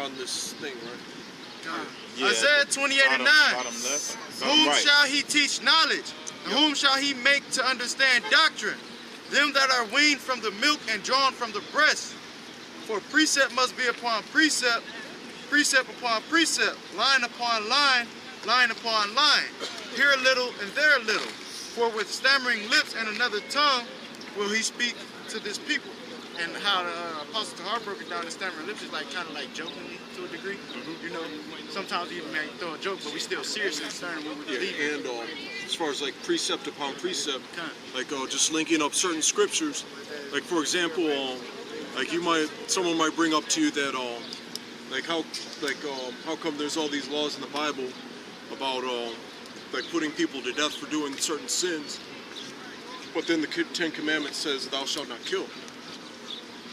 on this thing, right? Yeah, Isaiah 28:9. Whom shall he teach knowledge? And whom shall he make to understand doctrine? Them that are weaned from the milk and drawn from the breast. For precept must be upon precept, precept upon precept, line upon line, line upon line. Here a little and there a little. For with stammering lips and another tongue will he speak to this people. And how Apostle Tahar broke it down in stammering lips is like kind of like jokingly to a degree. You know, sometimes we even may throw a joke, but we still serious and stern when we believe. And as far as like precept upon precept, like just linking up certain scriptures. Like for example, like someone might bring up to you that how come there's all these laws in the Bible about like putting people to death for doing certain sins, but then the Ten Commandments says thou shalt not kill.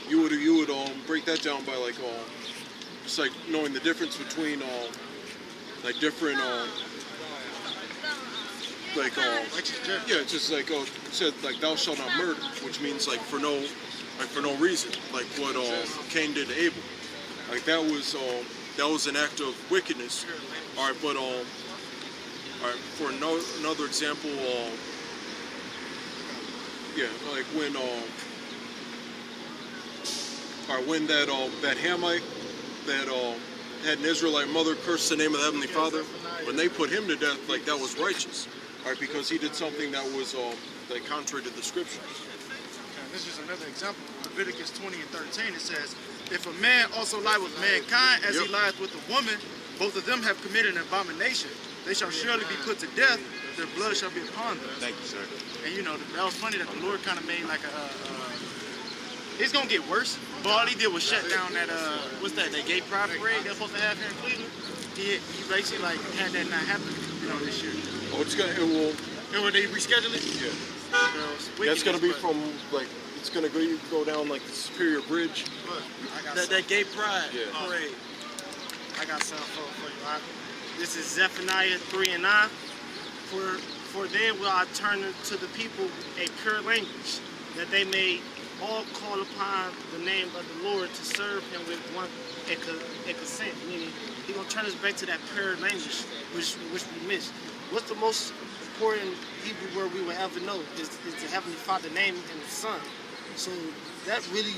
You would break that down by like just like knowing the difference between like different it's just like it said like thou shalt not murder, which means like for no reason, like what Cain did to Abel. Like that was an act of wickedness. All right, but for another example, like when that Hamite that had an Israelite mother curse the name of the Heavenly Father, when they put him to death, like that was righteous, all right, because he did something that was like contrary to the scriptures. This is another example. Leviticus 20:13, it says, if a man also lie with mankind as he lieth with a woman, both of them have committed an abomination. They shall surely be put to death. Their blood shall be upon them. Thank you, sir. And you know, that was funny that the Lord kind of made like it's going to get worse. But all he did was shut down that, that gay pride parade they're supposed to have here in Cleveland. He basically like had that not happen, this year. Oh, it will they reschedule it? Yeah. That's going to be from like, it's going to go down like the Superior Bridge. That gay pride parade. I got something for you. This is Zephaniah 3:9. For then will I turn to the people a pure language, that they may all call upon the name of the Lord to serve him with one a consent. Meaning, he's gonna turn us back to that pure language, which we missed. What's the most important Hebrew word we will ever know is the Heavenly Father name and the Son. So that really,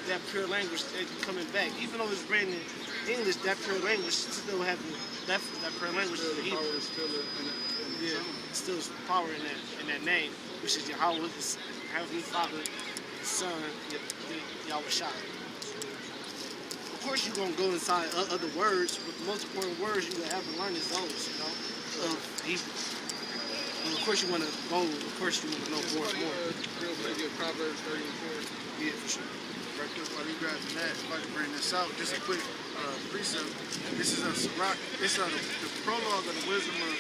that pure language coming back. Even though it's written in English, that pure language still having that pure language is the Hebrew. Still power in that name, which is Yahweh, the Heavenly Father, the Son, Yahweh Shai. Of course, you're gonna go inside other words, but the most important words you will ever learn is those, of Hebrew. And of course, you want to go. Of course, you want to know more and more. Real quick, Proverbs 30:4. Yeah, for sure. Right quick, while you grabbing that, if I can bring this out, just a quick precept. This is a Sirach. This is the prologue of the wisdom of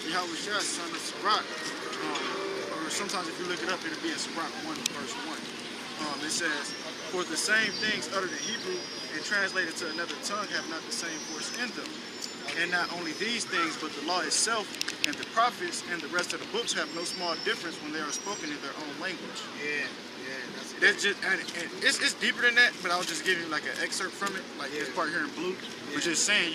Yahweh Shai, son of Sirach. Or sometimes if you look it up, it'll be in Sirach 1, verse 1. It says, for the same things uttered in Hebrew and translated to another tongue have not the same force in them. And not only these things, but the law itself and the prophets and the rest of the books have no small difference when they are spoken in their own language. That's just, and it's deeper than that, but I'll just give you like an excerpt from it, like this part here in blue, which is saying,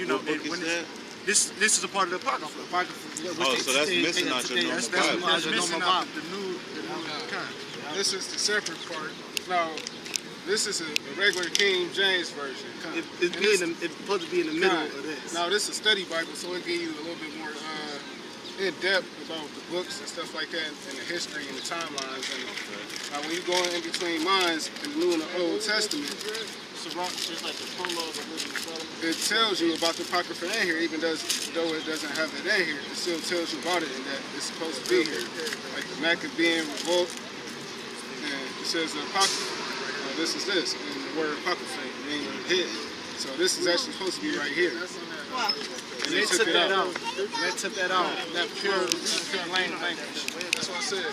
this is a part of the Apocrypha. So that's missing out your normal Bible. That's missing out the new kind. This is the separate part. Now, this is a regular King James version. It's supposed to be in the middle of this. Now, this is a study Bible, so it gives you a little bit more in depth about the books and stuff like that, and the history and the timelines. And when you go in between mines in the New and the Old Testament, it tells you about the Apocrypha in here, even though it doesn't have it in here. It still tells you about it and that it's supposed to be here. Like the Maccabean Revolt, and it says the Apocrypha. This is this, and the word Apocrypha means hidden. So this is actually supposed to be right here. And they took that out. That pure language. That's what I said.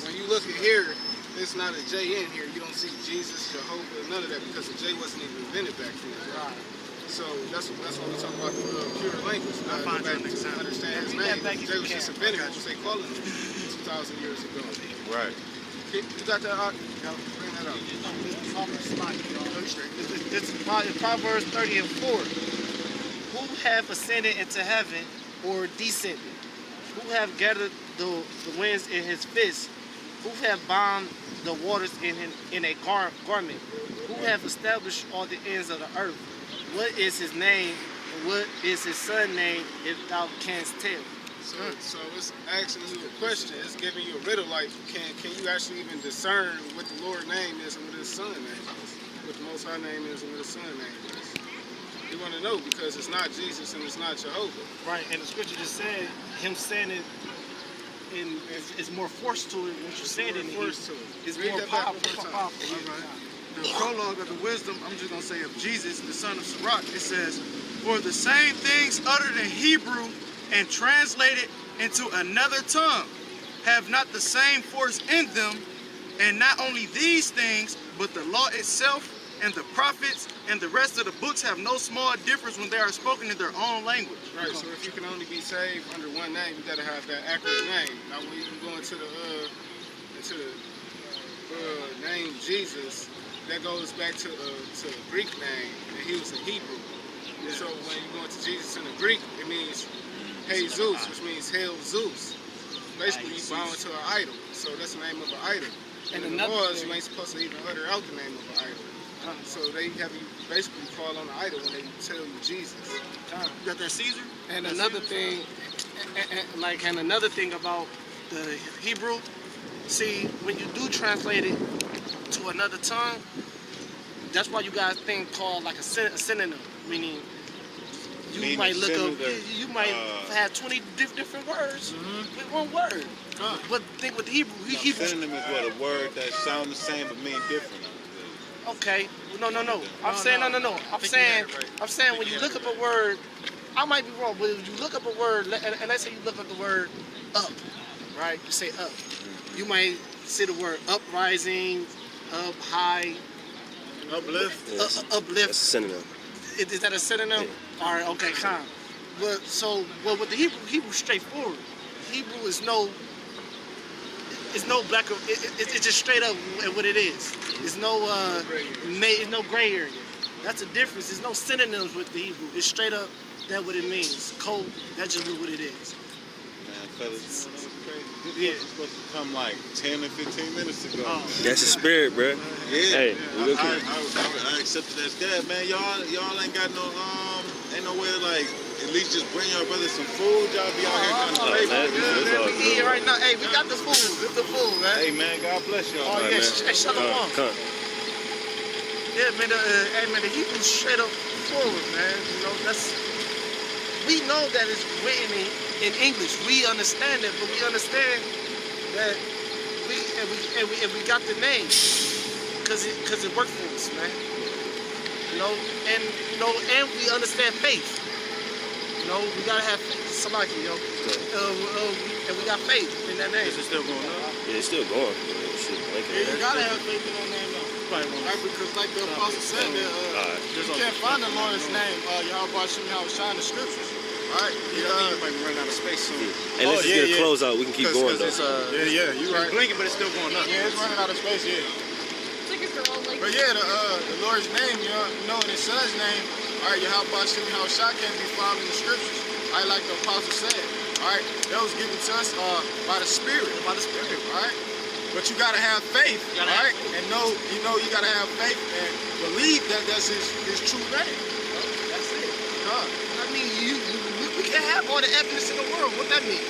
When you look at here, it's not a J in here. You don't see Jesus, Jehovah, none of that, because the J wasn't even invented back then. Right. So that's what we talk about, the pure language. I find that understand his name. J was just invented, what was they calling him 2,000 years ago. Right. You got that? Bring that up. It's Proverbs 30 and 4. Who have ascended into heaven or descended? Who have gathered the winds in his fist? Who have bound the waters in a garment? Who have established all the ends of the earth? What is his name? And what is his son's name, if thou canst tell? So it's asking you a question. It's giving you a riddle. Like, can you actually even discern what the Lord's name is and what his son's name is? What the Most High name is and what his son's name is? You want to know because it's not Jesus and it's not Jehovah. Right, and the scripture just said him saying it is more force to it when you say it in Force to it. It's Read more that back powerful. one more time. powerful. All right. The prologue of the wisdom, I'm just going to say of Jesus, the son of Sirach, it says, for the same things uttered in Hebrew and translated into another tongue have not the same force in them, and not only these things, but the law itself and the prophets and the rest of the books have no small difference when they are spoken in their own language. Right. So if you can only be saved under one name, you got to have that accurate name. Now when you go into the name Jesus, that goes back to the Greek name, and he was a Hebrew. And so when you go into Jesus in the Greek, it means Jesus, which means hail Zeus. Basically, you bow to an idol. So that's the name of an idol. And in the another laws, thing- you ain't supposed to even utter out the name of an idol. So they have you basically fall on the idol when they tell you Jesus. You got that Caesar? And another thing, and another thing about the Hebrew, see, when you do translate it to another tongue, that's why you got a thing called like a synonym, meaning you Meaning might look up, similar, you might have 20 different words with one word. But think with the Hebrew, Hebrew. Synonym is what? A word that sounds the same but mean different. Okay, no. I'm saying no. I'm saying when you look up a word, I might be wrong, but if you look up a word, and let's say you look up the word up, right? You say up. You might see the word uprising, up high, Uplift. uplift. That's a synonym. Is that a synonym? All right, okay, calm. But with the Hebrew straightforward. Hebrew is no black. It's just straight up what it is. It's no it's no gray area. That's the difference. There's no synonyms with the Hebrew. It's straight up that what it means. Code. That's just what it is. Man, fellas, Yeah. this was supposed to come like 10 or 15 minutes ago. Oh. Man. That's the spirit, bro. Yeah. Hey, we gonna keep- I accepted that as that, man. Y'all ain't got no ain't no way to like at least just bring your brother some food. Y'all be out here kind of man, crazy. it's all We good. eating right now. Hey, we got the food. Get the food, man. Hey man, God bless y'all. Oh, man. yeah. Hey, shalom. Come. Yeah, man. The Hebrew straight up forward, man. You know, we know that it's written in English. We understand it, but we understand that we got the name because it worked for us, man. And we understand faith. We gotta have faith. Somebody, and we got faith in that name. Is it still going on? Yeah, it's still going. Shit, like You gotta have faith in that name, though. Right, because like the apostle said, that you can't find the Lord's name. Y'all brought you how shine the scriptures. All right, You might be running out of space soon. Hey, let's just get a close out. We can keep going though. You right. Blinking, but it's still going up. Yeah, it's running out of space, yeah. But yeah, the Lord's name, you know, and his son's name, all right, Yahweh Shem Shah can't be found in the scriptures. All right, like the apostle said, all right, that was given to us by the Spirit, all right? But you gotta have faith, all right? And you gotta have faith and believe that that's his true name. That's it. God. I mean, we can have all the evidence in the world. What that mean?